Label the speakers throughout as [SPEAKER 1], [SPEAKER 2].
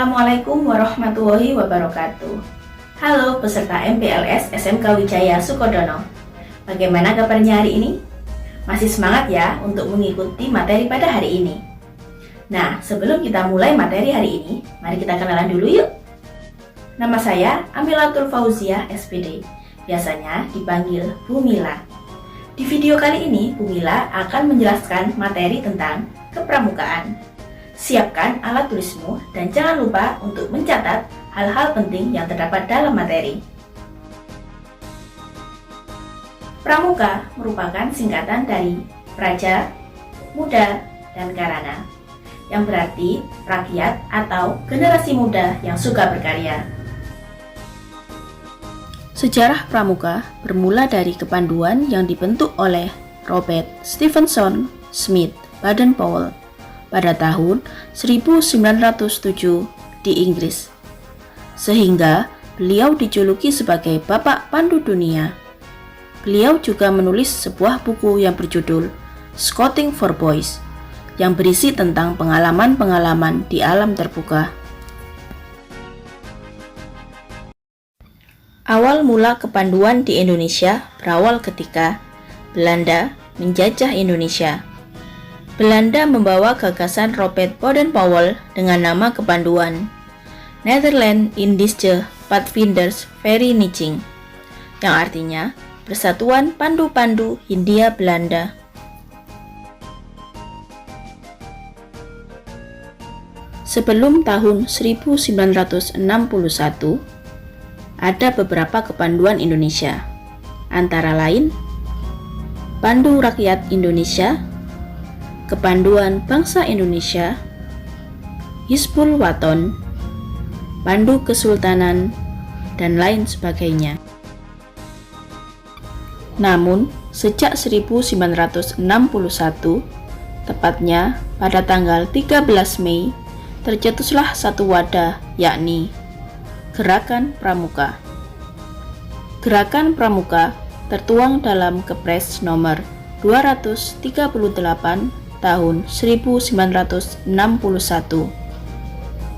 [SPEAKER 1] Assalamualaikum warahmatullahi wabarakatuh. Halo peserta MPLS SMK Wijaya Sukodono. Bagaimana kabarnya hari ini? Masih semangat ya untuk mengikuti materi pada hari ini? Nah, sebelum kita mulai materi hari ini, mari kita kenalan dulu yuk. Nama saya Amilatul Fauziah SPD, biasanya dipanggil Bu Mila. Di video kali ini, Bu Mila akan menjelaskan materi tentang kepramukaan. Siapkan alat tulismu dan jangan lupa untuk mencatat hal-hal penting yang terdapat dalam materi. Pramuka merupakan singkatan dari Praja, Muda, dan Karana, yang berarti rakyat atau generasi muda yang suka berkarya. Sejarah Pramuka bermula dari kepanduan yang dibentuk oleh Robert Stephenson Smith Baden-Powell pada tahun 1907 di Inggris, sehingga beliau dijuluki sebagai Bapak Pandu Dunia. Beliau juga menulis sebuah buku yang berjudul Scouting for Boys, yang berisi tentang pengalaman-pengalaman di alam terbuka. Awal mula kepanduan di Indonesia berawal ketika Belanda menjajah Indonesia. Belanda membawa gagasan Robert Baden-Powell dengan nama kepanduan Nederland-Indische Padvinders Vereniging, yang artinya Persatuan Pandu-Pandu Hindia Belanda. Sebelum tahun 1961, ada beberapa kepanduan Indonesia, antara lain Pandu Rakyat Indonesia, Kepanduan Bangsa Indonesia, Hizbul Waton, Pandu Kesultanan, dan lain sebagainya. Namun, sejak 1961, tepatnya pada tanggal 13 Mei, tercetuslah satu wadah, yakni Gerakan Pramuka. Gerakan Pramuka tertuang dalam Kepres nomor 238 tahun 1961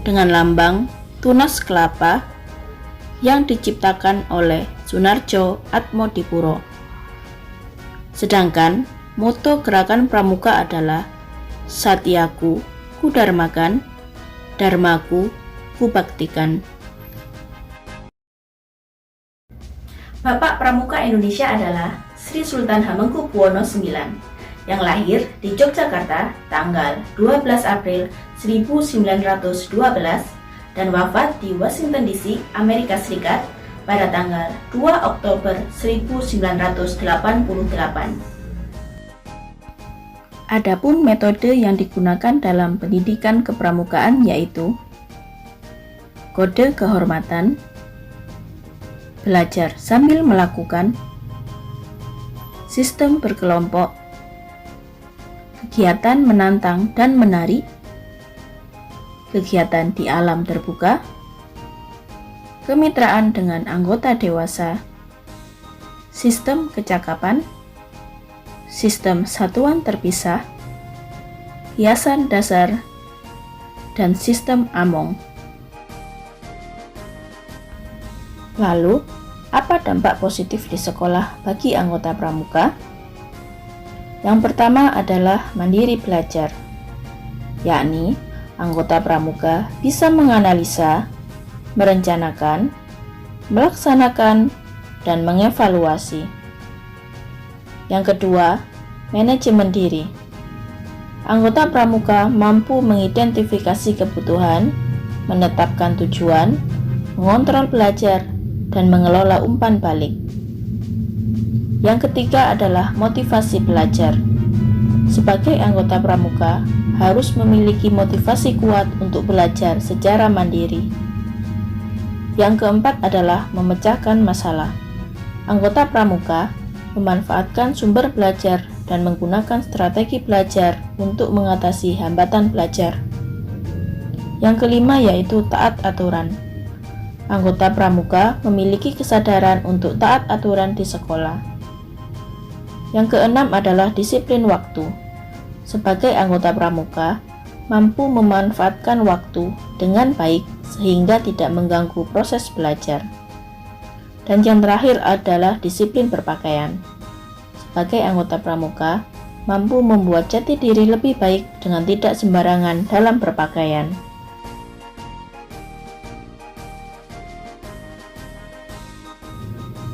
[SPEAKER 1] dengan lambang tunas kelapa yang diciptakan oleh Sunarjo Atmodipuro. Sedangkan moto Gerakan Pramuka adalah Satyaku Kudarmakan, Dharmaku Kubaktikan. Bapak Pramuka Indonesia adalah Sri Sultan Hamengkubuwono IX yang lahir di Yogyakarta tanggal 12 April 1912 dan wafat di Washington DC, Amerika Serikat pada tanggal 2 Oktober 1988. Adapun metode yang digunakan dalam pendidikan kepramukaan yaitu kode kehormatan, belajar sambil melakukan, sistem berkelompok, kegiatan menantang dan menarik, kegiatan di alam terbuka, kemitraan dengan anggota dewasa, sistem kecakapan, sistem satuan terpisah, hiasan dasar, dan sistem among. Lalu, apa dampak positif di sekolah bagi anggota pramuka? Yang pertama adalah mandiri belajar, yakni anggota pramuka bisa menganalisa, merencanakan, melaksanakan, dan mengevaluasi. Yang kedua, manajemen diri. Anggota pramuka mampu mengidentifikasi kebutuhan, menetapkan tujuan, mengontrol belajar, dan mengelola umpan balik. Yang ketiga adalah motivasi belajar. Sebagai anggota pramuka, harus memiliki motivasi kuat untuk belajar secara mandiri. Yang keempat adalah memecahkan masalah. Anggota pramuka memanfaatkan sumber belajar dan menggunakan strategi belajar untuk mengatasi hambatan belajar. Yang kelima yaitu taat aturan. Anggota pramuka memiliki kesadaran untuk taat aturan di sekolah. Yang keenam adalah disiplin waktu. Sebagai anggota pramuka, mampu memanfaatkan waktu dengan baik sehingga tidak mengganggu proses belajar. Dan yang terakhir adalah disiplin berpakaian. Sebagai anggota pramuka, mampu membuat jati diri lebih baik dengan tidak sembarangan dalam berpakaian.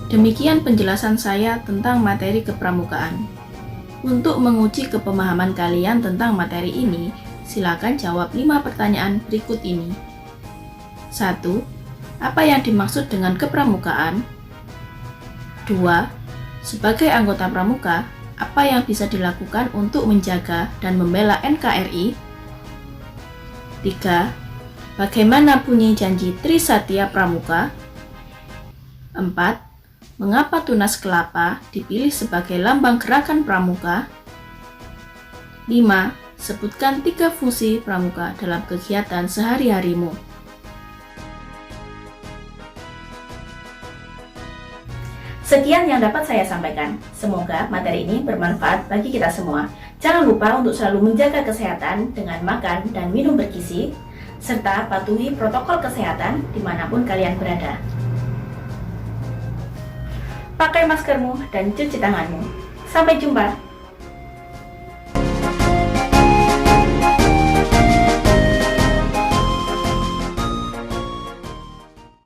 [SPEAKER 1] Demikian penjelasan saya tentang materi kepramukaan. Untuk menguji kepemahaman kalian tentang materi ini, silakan jawab 5 pertanyaan berikut ini. 1. Apa yang dimaksud dengan kepramukaan? 2. Sebagai anggota pramuka, apa yang bisa dilakukan untuk menjaga dan membela NKRI? 3. Bagaimana bunyi janji Trisatya Pramuka? 4. Mengapa tunas kelapa dipilih sebagai lambang gerakan pramuka? 5. Sebutkan 3 fungsi pramuka dalam kegiatan sehari-harimu. Sekian yang dapat saya sampaikan. Semoga materi ini bermanfaat bagi kita semua. Jangan lupa untuk selalu menjaga kesehatan dengan makan dan minum bergizi, serta patuhi protokol kesehatan dimanapun kalian berada. Pakai maskermu dan cuci tanganmu. Sampai jumpa.